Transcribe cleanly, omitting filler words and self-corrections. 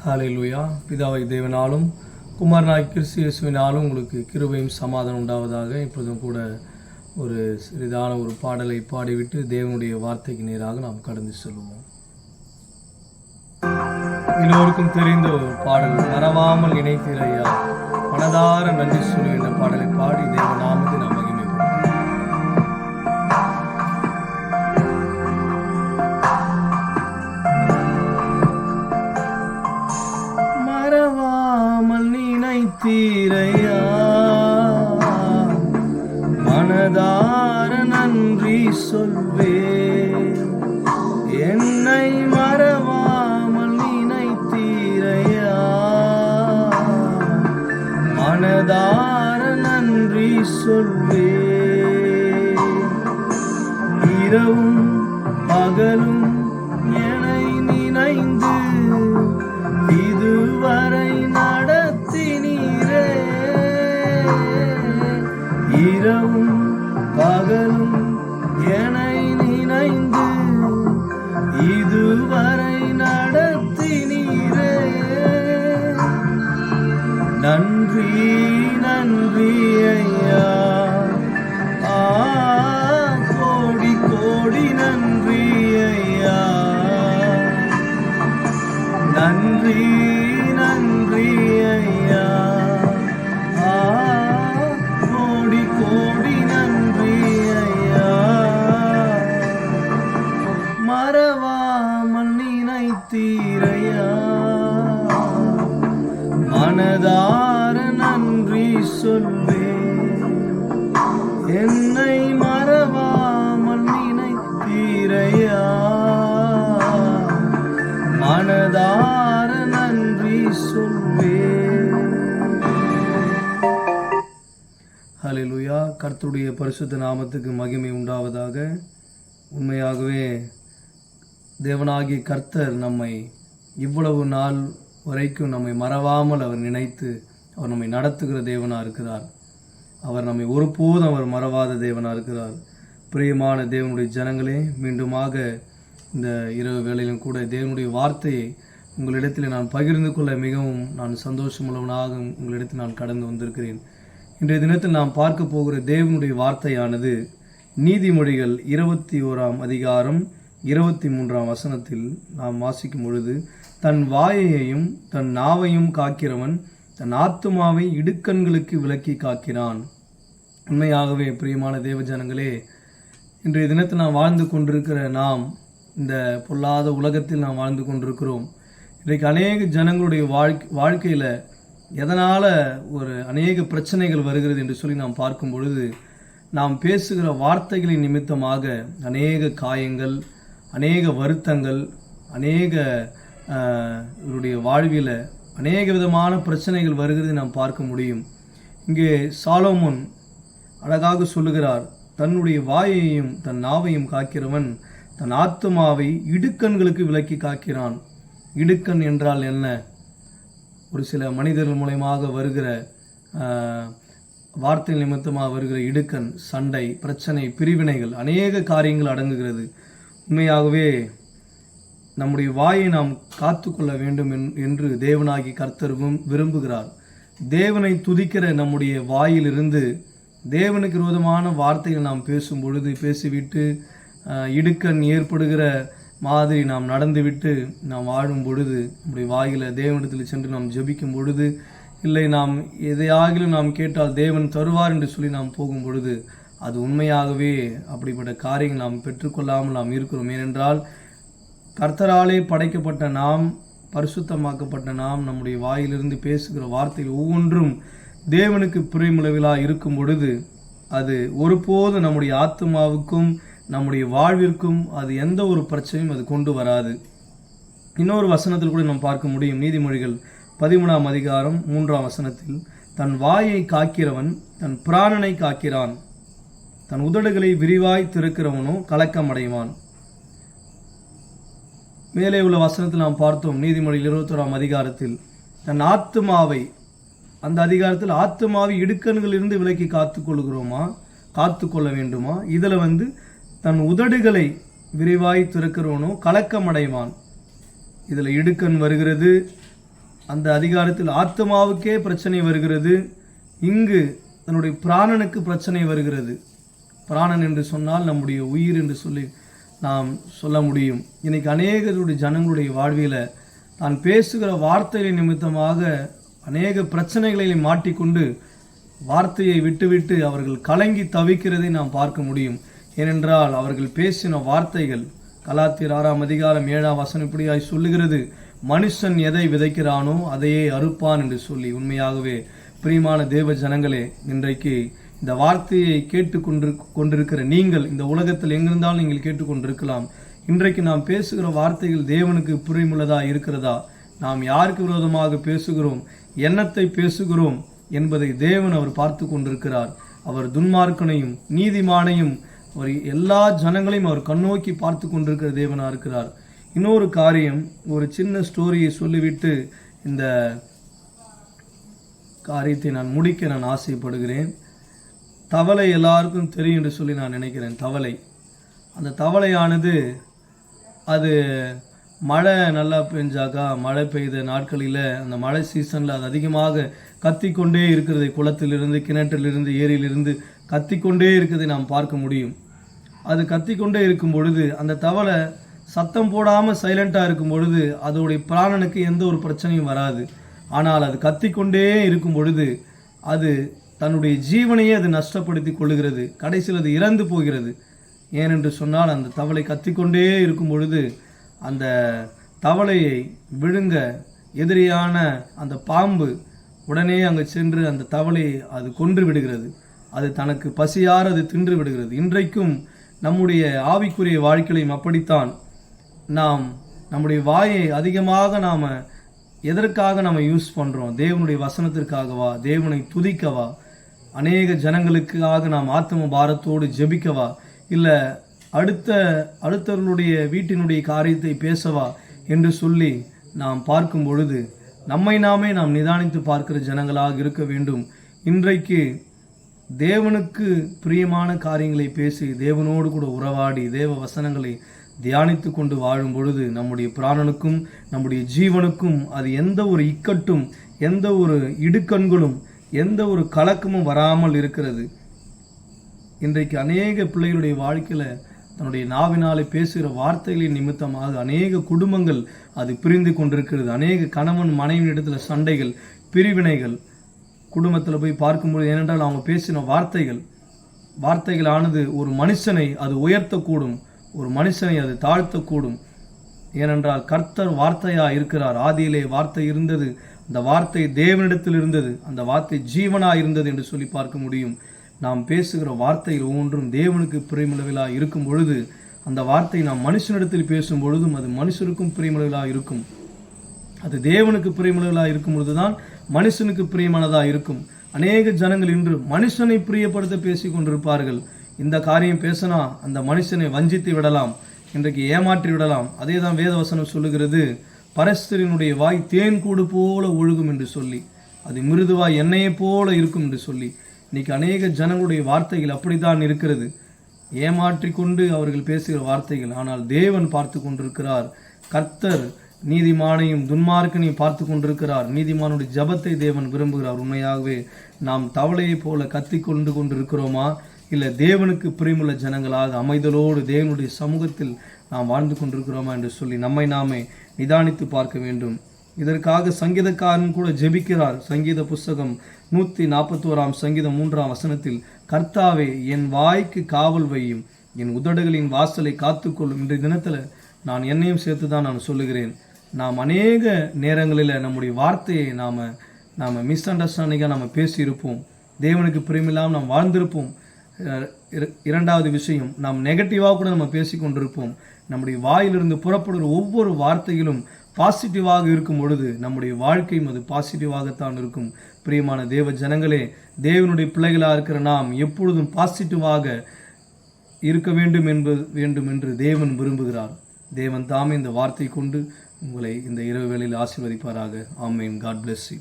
ஹல்லேலூயா. பிதாவை தேவனாலும் குமாரனாய் கிறிஸ்து இயேசுவினாலும் உங்களுக்கு கிருபையும் சமாதானம் உண்டாவதாக. இப்பொழுதும் கூட ஒரு சிறிதான ஒரு பாடலை பாடிவிட்டு தேவனுடைய வார்த்தைக்கு நேராக நாம் கடந்து செல்வோம். எல்லோருக்கும் தெரிந்த ஒரு பாடல், மறவாமல் நினைத்தீரையா, மனதார நன்றி சொல்லு என்ற பாடலை பாடி தேவ நாமத்தை நாம் மகிமைப்படுத்துவோம். மறவாமல் நினைத்தீரையா, மனதார நன்றி சொல்வே, என்னை மறவாமல் நினைத்தீரையா, மனதார நன்றி சொல்வே, இரவும் பகலும் என்னை நினைந்து இதுவரை நடத்தினீரே, இரவும் பகலும் என்னை நினைந்து இதுவரை நடத்தினீரே, நன்றி நன்றி ஐயா, கோடி கோடி நன்றி ஐயா, நன்றி நன்றி ஐயா, கோடி கோடி நன்றி ஐயா, மறவாமல் நினைத்தீரையா, மனதார நன்றி சொல்வே, என்னை மறவாமல் நினைத்தீரையா, மனதார நன்றி சொல்வே. ஹல்லேலூயா. கர்த்தருடைய பரிசுத்த நாமத்துக்கு மகிமை உண்டாவதாக. உண்மையாகவே தேவனாகிய கர்த்தர் நம்மை இவ்வளவு நாள் வரைக்கும் நம்மை மறவாமல் அவர் நினைத்து அவர் நம்மை நடத்துகிற தேவனாக இருக்கிறார். அவர் நம்மை ஒருபோதும் அவர் மறவாத தேவனாக இருக்கிறார். பிரியமான தேவனுடைய ஜனங்களே, மீண்டுமாக இந்த இரவு வேளையிலும் கூட தேவனுடைய வார்த்தையை உங்களிடத்தில் நான் பகிர்ந்து கொள்ள மிகவும் நான் சந்தோஷமுள்ளவனாக உங்களிடத்தில் நான் கடந்து வந்திருக்கிறேன். இன்றைய தினத்தில் நாம் பார்க்க போகிற தேவனுடைய வார்த்தையானது நீதிமொழிகள் 21ஆம் அதிகாரம் 23ஆம் வசனத்தில் நாம் வாசிக்கும் பொழுது, தன் வாயையும் தன் நாவையும் காக்கிறவன் தன் ஆத்துமாவை இடுக்கண்களுக்கு விலக்கி காக்கிறான். உண்மையாகவே பிரியமான தேவஜனங்களே, இன்றைய தினத்தில் நாம் வாழ்ந்து கொண்டிருக்கிற நாம் இந்த பொல்லாத உலகத்தில் நாம் வாழ்ந்து கொண்டிருக்கிறோம். இன்றைக்கு அநேக ஜனங்களுடைய வாழ்க்கையில் எதனால் ஒரு அநேக பிரச்சனைகள் வருகிறது என்று சொல்லி நாம் பார்க்கும் பொழுது, நாம் பேசுகிற வார்த்தைகளின் நிமித்தமாக அநேக காயங்கள், அநேக வருத்தங்கள், அநேக இவருடைய வாழ்வில் அநேக விதமான பிரச்சனைகள் வருகிறது நாம் பார்க்க முடியும். இங்கே சாலோமோன் அழகாக சொல்லுகிறார், தன்னுடைய வாயையும் தன் நாவையும் காக்கிறவன் தன் ஆத்துமாவை இடுக்கண்களுக்கு விலக்கி காக்கிறான். இடுக்கண் என்றால் என்ன? ஒரு சில மனிதர்கள் மூலமாக வருகிற வார்த்தை நிமித்தமாக வருகிற இடுக்கண், சண்டை, பிரச்சனை, பிரிவினைகள், அநேக காரியங்கள் அடங்குகிறது. உண்மையாகவே நம்முடைய வாயை நாம் காத்து கொள்ள வேண்டும் என்று தேவனாகி கர்த்தர் விரும்புகிறார். தேவனை துதிக்கிற நம்முடைய வாயிலிருந்து தேவனுக்கு விரோதமான வார்த்தைகள் நாம் பேசும் பொழுது, பேசிவிட்டு இடுக்கண் ஏற்படுகிற மாதிரி நாம் நடந்துவிட்டு நாம் வாழும் பொழுது, நம்முடைய வாயில் தேவனிடத்தில் சென்று நாம் ஜெபிக்கும் பொழுது, இல்லை நாம் எதையாகிலும் நாம் கேட்டால் தேவன் தருவார் என்று சொல்லி நாம் போகும் பொழுது, அது உண்மையாகவே அப்படிப்பட்ட காரியங்கள் நாம் பெற்றுக்கொள்ளாமல் நாம் இருக்கிறோம். ஏனென்றால் கர்த்தராலே படைக்கப்பட்ட நாம், பரிசுத்தமாக்கப்பட்ட நாம், நம்முடைய வாயிலிருந்து பேசுகிற வார்த்தைகள் ஒவ்வொன்றும் தேவனுக்கு பிரியமுள்ளவைகளாக இருக்கும் பொழுது, அது ஒருபோதும் நம்முடைய ஆத்மாவுக்கும் நம்முடைய வாழ்விற்கும் அது எந்த ஒரு பிரச்சனையும் அது கொண்டு வராது. இன்னொரு வசனத்தில் கூட நாம் பார்க்க முடியும். நீதிமொழிகள் 13ஆம் அதிகாரம் 3ஆம் வசனத்தில், தன் வாயை காக்கிறவன் தன் பிராணனை காக்கிறான், தன் உதடுகளை விரிவாய் திறக்கிறவனோ கலக்கம் அடைவான். மேலே உள்ள வசனத்தில் நாம் பார்த்தோம், நீதிமொழிகள் 21ஆம் அதிகாரத்தில் தன் ஆத்துமாவை, அந்த அதிகாரத்தில் ஆத்துமாவை இடுக்கண்களிலிருந்து விலக்கி காத்துக்கொள்ள வேண்டுமா? இதில் தன் உதடுகளை விரிவாய் திறக்கிறவனோ கலக்கம் அடைவான். இதில் இடுக்கண் வருகிறது, அந்த அதிகாரத்தில் ஆத்மாவுக்கே பிரச்சனை வருகிறது, இங்கு தன்னுடைய பிராணனுக்கு பிரச்சனை வருகிறது. பிராணன் என்று சொன்னால் நம்முடைய உயிர் என்று சொல்லி நாம் சொல்ல முடியும். இன்னைக்கு அநேகருடைய ஜனங்களுடைய வாழ்வியில் தான் பேசுகிற வார்த்தைகளின் நிமித்தமாக அநேக பிரச்சனைகளில் மாட்டிக்கொண்டு வார்த்தையை விட்டுவிட்டு அவர்கள் கலங்கி தவிக்கிறதை நாம் பார்க்க முடியும். ஏனென்றால் அவர்கள் பேசின வார்த்தைகள், கலாத்தியர் 6ஆம் அதிகாரம் 7ஆம் வசனம் இப்படியாய் சொல்லுகிறது, மனுஷன் எதை விதைக்கிறானோ அதையே அறுப்பான் என்று சொல்லி. உண்மையாகவே பிரியமான தேவ ஜனங்களே, இன்றைக்கு இந்த வார்த்தையை கொண்டிருக்கிற நீங்கள் இந்த உலகத்தில் எங்கிருந்தாலும் நீங்கள் கேட்டுக்கொண்டிருக்கலாம். இன்றைக்கு நாம் பேசுகிற வார்த்தைகள் தேவனுக்கு பிரியமுள்ளதா இருக்கிறதா? நாம் யாருக்கு விரோதமாக பேசுகிறோம், என்னத்தை பேசுகிறோம் என்பதை தேவன் அவர் பார்த்து கொண்டிருக்கிறார். அவர் துன்மார்க்கனையும் நீதிமானையும் அவர் எல்லா ஜனங்களையும் அவர் கண்ணோக்கி பார்த்து கொண்டிருக்கிற தேவனா இருக்கிறார். இன்னொரு காரியம், ஒரு சின்ன ஸ்டோரியை சொல்லிவிட்டு இந்த காரியத்தை நான் முடிக்க நான் ஆசைப்படுகிறேன். தவளை எல்லாருக்கும் தெரியும் என்று சொல்லி நான் நினைக்கிறேன். தவளை, அந்த தவளையானது அது மழை நல்லா பெஞ்சாக்கா, மழை பெய்த நாட்களில் அந்த மழை சீசனில் அது அதிகமாக கத்திக்கொண்டே இருக்கிறதை, குளத்திலிருந்து கிணற்றிலிருந்து ஏரியிலிருந்து கத்திக்கொண்டே இருக்கிறதை நாம் பார்க்க முடியும். அது கத்திக்கொண்டே இருக்கும் பொழுது அந்த தவளை சத்தம் போடாமல் சைலண்டாக இருக்கும் பொழுது அதோடைய பிராணனுக்கு எந்த ஒரு பிரச்சனையும் வராது. ஆனால் அது கத்திக்கொண்டே இருக்கும் பொழுது அது தன்னுடைய ஜீவனையே அது நஷ்டப்படுத்தி கொள்ளுகிறது. கடைசியில் அது இறந்து போகிறது. ஏனென்று சொன்னால் அந்த தவளை கத்திக்கொண்டே இருக்கும் பொழுது அந்த தவளையை விழுங்க எதிரியான அந்த பாம்பு உடனே அங்கே சென்று அந்த தவளையை அது கொன்று விடுகிறது. அது தனக்கு பசியார அது தின்று விடுகிறது. இன்றைக்கும் நம்முடைய ஆவிக்குரிய வாழ்க்கையிலும் அப்படித்தான். நாம் நம்முடைய வாயை அதிகமாக நாம் எதற்காக நம்ம யூஸ் பண்ணுறோம்? தேவனுடைய வசனத்திற்காகவா? தேவனை துதிக்கவா? அநேக ஜனங்களுக்காக நாம் ஆத்ம பாரத்தோடு ஜெபிக்கவா? இல்லை அடுத்தவர்களுடைய வீட்டினுடைய காரியத்தை பேசவா என்று சொல்லி நாம் பார்க்கும் பொழுது நம்மை நாமே நாம் நிதானித்து பார்க்கிற ஜனங்களாக இருக்க வேண்டும். இன்றைக்கு தேவனுக்கு பிரியமான காரியங்களை பேசி தேவனோடு கூட உறவாடி தேவ வசனங்களை தியானித்து கொண்டு வாழும் பொழுது நம்முடைய பிராணனுக்கும் நம்முடைய ஜீவனுக்கும் அது எந்த ஒரு இக்கட்டும் எந்த ஒரு இடுக்கண்களும் எந்த ஒரு கலக்கமும் வராமல் இருக்கிறது. இன்றைக்கு அநேக பிள்ளைகளுடைய வாழ்க்கையில் தன்னுடைய நாவினாலே பேசுகிற வார்த்தைகளின் நிமித்தமாக அநேக குடும்பங்கள் அது பிரிந்து கொண்டிருக்கிறது. அநேக கணவன் மனைவி இடத்துல சண்டைகள், பிரிவினைகள் குடும்பத்தில் போய் பார்க்கும்போது, ஏனென்றால் அவங்க பேசின வார்த்தைகளானது ஒரு மனுஷனை அது உயர்த்தக்கூடும், ஒரு மனுஷனை அது தாழ்த்தக்கூடும். ஏனென்றால் கர்த்தர் வார்த்தையாக இருக்கிறார். ஆதியிலே வார்த்தை இருந்தது, அந்த வார்த்தை தேவனிடத்தில் இருந்தது, அந்த வார்த்தை ஜீவனாக இருந்தது என்று சொல்லி பார்க்க முடியும். நாம் பேசுகிற வார்த்தைகள் ஒவ்வொன்றும் தேவனுக்கு பிரியமுள்ளவர்களாக இருக்கும் பொழுது, அந்த வார்த்தை நாம் மனுஷனிடத்தில் பேசும் பொழுதும் அது மனுஷனுக்கும் பிரியமுள்ளவர்களாக இருக்கும். அது தேவனுக்கு பிரியமுள்ளவர்களாக இருக்கும் பொழுதுதான் மனுஷனுக்கு பிரியமானதாக இருக்கும். அநேக ஜனங்கள் இன்று மனுஷனை பிரியப்படுத்த பேசி கொண்டிருப்பார்கள். இந்த காரியம் பேசினா அந்த மனுஷனை வஞ்சித்து விடலாம், இன்றைக்கு ஏமாற்றி விடலாம். அதே தான் வேதவசனம் சொல்லுகிறது, பரஸ்தரினுடைய வாய் தேன் கூடு போல ஒழுகும் என்று சொல்லி, அது மிருதுவாய் எண்ணெயை போல இருக்கும் என்று சொல்லி. இன்னைக்கு அநேக ஜனங்களுடைய வார்த்தைகள் அப்படித்தான் இருக்கிறது, ஏமாற்றி கொண்டு அவர்கள் பேசுகிற வார்த்தைகள். ஆனால் தேவன் பார்த்து கொண்டிருக்கிறார். கர்த்தர் நீதிமானையும் துன்மார்க்கனையும் பார்த்து கொண்டிருக்கிறார். நீதிமானுடைய ஜபத்தை தேவன் விரும்புகிறார். உண்மையாகவே நாம் தவளையை போல கத்தி கொண்டிருக்கிறோமா, இல்லை தேவனுக்கு பிரியமுள்ள ஜனங்களாக அமைதலோடு தேவனுடைய சமூகத்தில் நாம் வாழ்ந்து கொண்டிருக்கிறோமா என்று சொல்லி நம்மை நாமே நிதானித்து பார்க்க வேண்டும். இதற்காக சங்கீதக்காரன் கூட ஜெபிக்கிறார். சங்கீத புஸ்தகம் 141 சங்கீதம் 3 வசனத்தில், கர்த்தாவே என் வாய்க்கு காவல் வையும், என் உதடுகளின் வாசலை காத்துக்கொள்ளும். இன்றைய தினத்தில் நான் என்னையும் சேர்த்து தான் நான் சொல்லுகிறேன். நாம் அநேக நேரங்களில் நம்முடைய வார்த்தையை நாம் மிஸ் அண்டர்ஸ்டாண்டிங்காக நாம் பேசியிருப்போம், தேவனுக்கு பிரியமில்லாமல் நாம் வாழ்ந்திருப்போம். இரண்டாவது விஷயம், நாம் நெகட்டிவாக கூட நம்ம பேசி கொண்டிருப்போம். நம்முடைய வாயிலிருந்து புறப்படுகிற ஒவ்வொரு வார்த்தைகளும் பாசிட்டிவாக இருக்கும் பொழுது நம்முடைய வாழ்க்கையும் அது பாசிட்டிவாகத்தான் இருக்கும். பிரியமான தேவ ஜனங்களே, தேவனுடைய பிள்ளைகளாக இருக்கிற நாம் எப்பொழுதும் பாசிட்டிவாக இருக்க வேண்டும் என்று தேவன் விரும்புகிறார். தேவன் தாமே இந்த வார்த்தை கொண்டு உங்களை இந்த இரவு வேளையில் ஆசீர்வதிப்பாராக. ஆமென். God bless you.